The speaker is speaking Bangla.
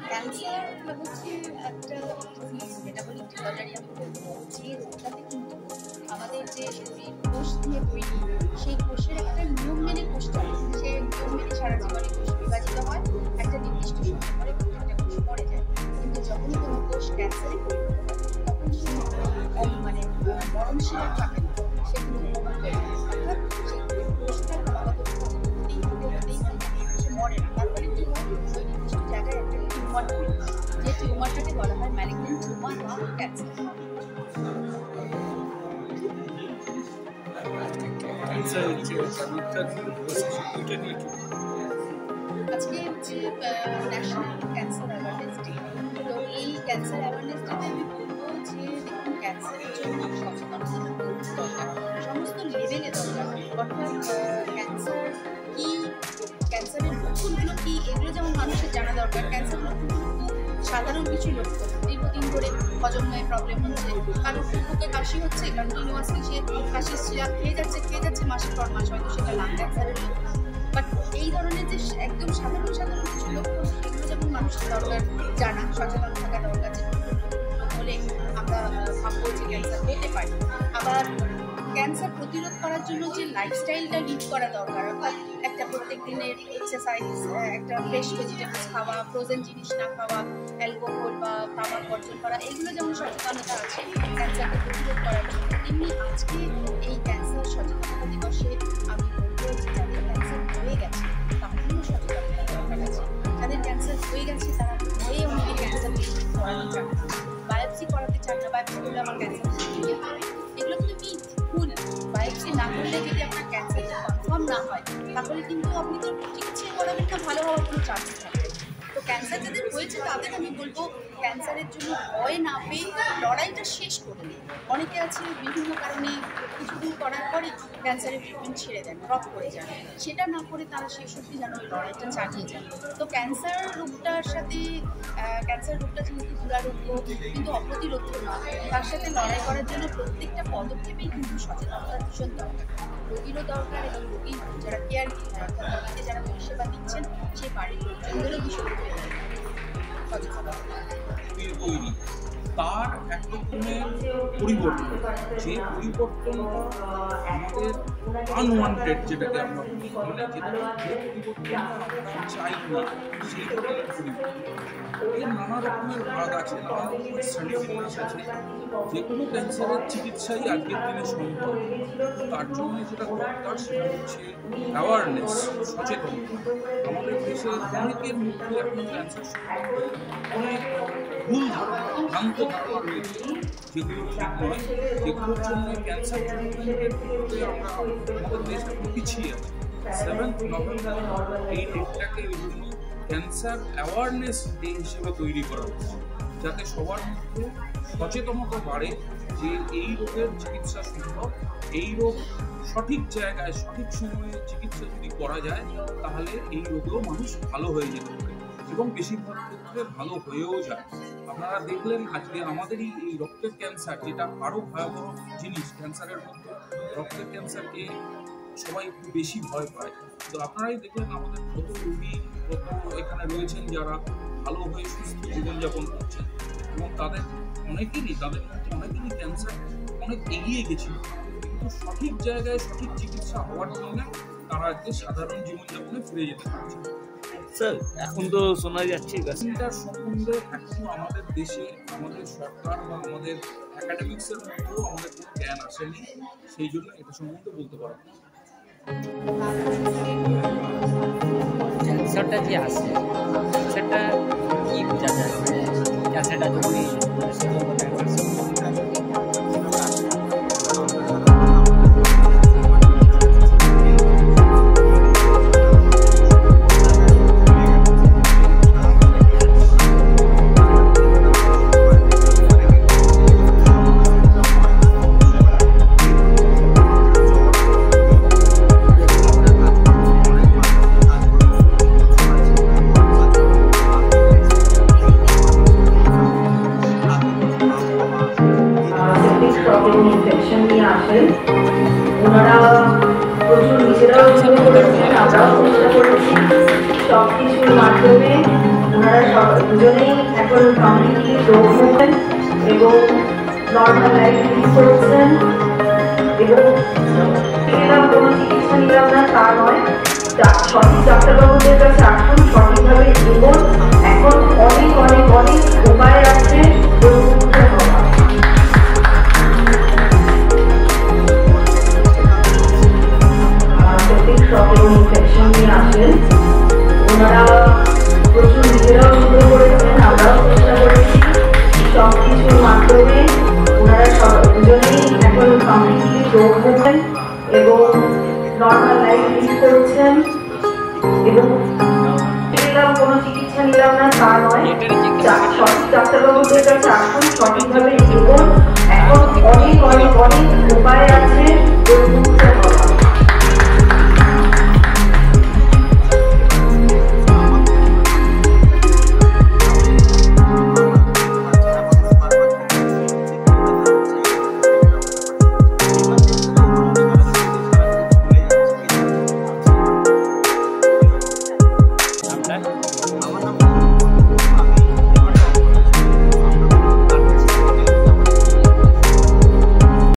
ক্যান্সার হচ্ছে একটা মেটাবলিক ডিসঅর্ডারই আমি বলবো, যে রোগটাতে কিন্তু আমাদের যে কোষ দিয়ে তৈরি সেই কোষের একটা নিয়ম মেনে কোষ চলে, সে নিয়ম মেনে সারা জীবনে কোষ বিভাজিত হয়, একটা নির্দিষ্ট সময় পরে প্রত্যেকটা কোষ মরে যায়। কিন্তু যখনই কোনো কোষ ক্যান্সারে পরিণত হয় তখন সে মানে মরণশীল আর থাকে না, সে কিন্তু কোমা হয়ে যায়, অর্থাৎ সেই কোষটা ক্রমাগত সে মরে না। তারপরে কি হয়, ওই নির্দিষ্ট জায়গায় একটা টিউমার তৈরি হয়, যে টিউমারটাকে বলা হয় ম্যালিগন্যান্ট টিউমার বা ক্যান্সার। আজকে হচ্ছে ন্যাশনাল ক্যান্সার অ্যাওয়ারনেস ডে। তো এই ক্যান্সার অ্যাওয়ারনেস ডেতে আমি বলবো যে দেখুন, ক্যান্সারের জন্য সচেতনতা দরকার, সমস্ত লেভেলে দরকার। অর্থাৎ ক্যান্সার কি, ক্যান্সারের লক্ষণগুলো কি, এগুলো যেমন মানুষের জানা দরকার। ক্যান্সার লক্ষণগুলো খুব সাধারণ কিছু লক্ষণ, দীর্ঘদিন ধরে হজমের প্রবলেম হচ্ছে, কারোর বুকে কাশি হচ্ছে, কন্টিনিউয়াসলি সে কাশির সিরাপ খেয়ে যাচ্ছে মাসের পর মাস, হয়তো সেটা লাং ক্যান্সারের লক্ষণ। বাট এই ধরনের যে একদম সাধারণ কিছু লক্ষণ, এগুলো যেমন মানুষের দরকার জানা, সচেতন থাকা দরকার, যে হলে আমরা ভাববো যে ক্যান্সার হতে পারে। আবার ক্যান্সার প্রতিরোধ করার জন্য যে লাইফস্টাইলটা লিড করা দরকার, অর্থাৎ একটা প্রত্যেক দিনের এক্সারসাইজ, একটা ফ্রেশ ভেজিটেবলস খাওয়া, ফ্রোজেন জিনিস না খাওয়া, অ্যালকোহল বা তামাক বর্জন করা, এগুলো যেমন সচেতনতা আছে ক্যান্সারকে প্রতিরোধ করার জন্য, তেমনি আজকে এই ক্যান্সার সচেতনতা দিবসে আমি বলবো যে যাদের ক্যান্সার হয়ে গেছে তাদেরও সচেতনতা দরকার আছে। যাদের ক্যান্সার হয়ে গেছে তারা ভয়ে অনেকে ক্যান্সার করাতে চান, বায়োপসি করাতে চান না, বায়োপসি করলে আমার ক্যান্সার এগুলো কিন্তু মিথ, ভুল। বায়োপসি না করলে যদি আপনার ক্যান্সার কনফার্ম না হয় তাহলে কিন্তু আপনি তো চিকিৎসা করাবেন না, ভালো হওয়ার কোনো চান্স থাকবে। তো ক্যান্সার যাদের হয়েছে তাদের আমি বলবো ক্যান্সারের জন্য ভয় না পেয়ে লড়াইটা শেষ করে নিন। অনেকে আছে বিভিন্ন কারণে কিছুদিন করার পরে ক্যান্সারের ট্রিটমেন্ট ছেড়ে দেন, ড্রপ করে যান, সেটা না করে তারা শেষ অবধি যেন ওই লড়াইটা চালিয়ে যান। তো ক্যান্সার রোগটার সাথে, ক্যান্সার রোগটা যেহেতু দুরারোগ্য কিন্তু অপ্রতিরোধ্য নয়, তার সাথে লড়াই করার জন্য প্রত্যেকটা পদক্ষেপেই কিন্তু সচেতনতার ভীষণ দরকার, রোগীরও দরকার এবং রোগী যারা কেয়ার রোগীকে যারা পরিষেবা দিচ্ছেন সেই বাড়ির লোকজনদেরও ভীষণ সচেতনতা। তার এক রকমের পরিবর্তন, যে পরিবর্তনটা আমাদের আনওয়ান্টেড, যেটাকে আমরা মানে যে পরিবর্তনটা আমরা চাই না, সেই ধরনের পরিবর্তন। এর নানা রকমের ভাগ আছে, নানা রকমের সার্টিফিকেট আছে। যে কোনো ক্যান্সারের চিকিৎসাই আজকের দিনে সম্ভব। তার জন্য যেটা দরকার সেটা হচ্ছে অ্যাওয়ারনেস, সচেতনতা। আমাদের দেশের অনেকের মধ্যে এখন ক্যান্সার সম্পর্কে অনেক ভুল ধারণা, ভ্রান্ত ধারণা রয়েছে, যেগুলো ঠিক নয়, যেগুলোর জন্য ক্যান্সার ট্রিটমেন্টের ক্ষেত্রে আমরা আমাদের দেশ এখন পিছিয়ে আছে। 7 নভেম্বর এই ডেটটাকে ওই জন্য ক্যান্সার অ্যাওয়ারনেস ডে হিসেবে তৈরি করা হচ্ছে, যাতে সবার মধ্যে সচেতনতা বাড়ে যে এই রোগের চিকিৎসা সম্ভব, এই রোগ সঠিক জায়গায় সঠিক সময়ে চিকিৎসা যদি করা যায় তাহলে এই রোগেও মানুষ ভালো হয়ে যেতে পারে এবং বেশিরভাগ ক্ষেত্রে ভালো হয়েও যায়। আপনারা দেখলেন আজকে আমাদেরই এই রক্তের ক্যান্সার, যেটা আরও ভয়াবহ জিনিস, ক্যান্সারের মধ্যে রক্তের ক্যান্সারকে সবাই একটু বেশি ভয় পায়। তো আপনারাই দেখলেন আমাদের কত রোগী, কত এখানে রয়েছেন যারা ভালো হয়ে সুস্থ জীবনযাপন করছেন এবং তাদের মধ্যে অনেকেরই ক্যান্সার অনেক এগিয়ে গেছিল, কিন্তু সঠিক জায়গায় সঠিক চিকিৎসা হওয়ার জন্য তারা আজকে সাধারণ জীবনযাপনে ফিরে যেতে পারছে। স্যার, এখন তো শোনা যাচ্ছে ভ্যাকসিনটার সম্বন্ধে এখনো আমাদের দেশে, আমাদের সরকার বা আমাদের একাডেমিক্সের মধ্যেও আমাদের কোনো জ্ঞান আসেনি, সেই জন্য এটা সম্বন্ধে বলতে পারবো না। ক্যান্সারটা যে আসে, ক্যান্সারটা কি বোঝা যায়? ক্যান্সারটা যখনই কিছুর মাধ্যমে ওনারা দুজনেই এখন কমপ্লিটলি যোগ হচ্ছেন এবং নর্মাল লাইফ লিড করছেন এবং কোনো চিকিৎসা নিলাম না তা নয়, সঠিক ডাক্তারবাবুদের কাছে আসুন, সঠিকভাবে এগোন। এখন অনেক অনেক অনেক উপায় আছে ইনফেকশন নিয়ে আসেন। ওনারা প্রচুর নিজেরাও শুরু করেছেন, আমরাও চেষ্টা করেছি। সব কিছুর মাধ্যমে ওনারা দুজনেই এখন কমপ্লিটলি যোগ হচ্ছেন এবং নর্মাল লাইফ লিড করছেন এবং কোনো চিকিৎসা নিলাম না তা নয়, সঠিক ডাক্তারবাবুদের কাছে আসুন, সঠিকভাবে এগোন। এখন অনেক অনেক অনেক উপায় আছে।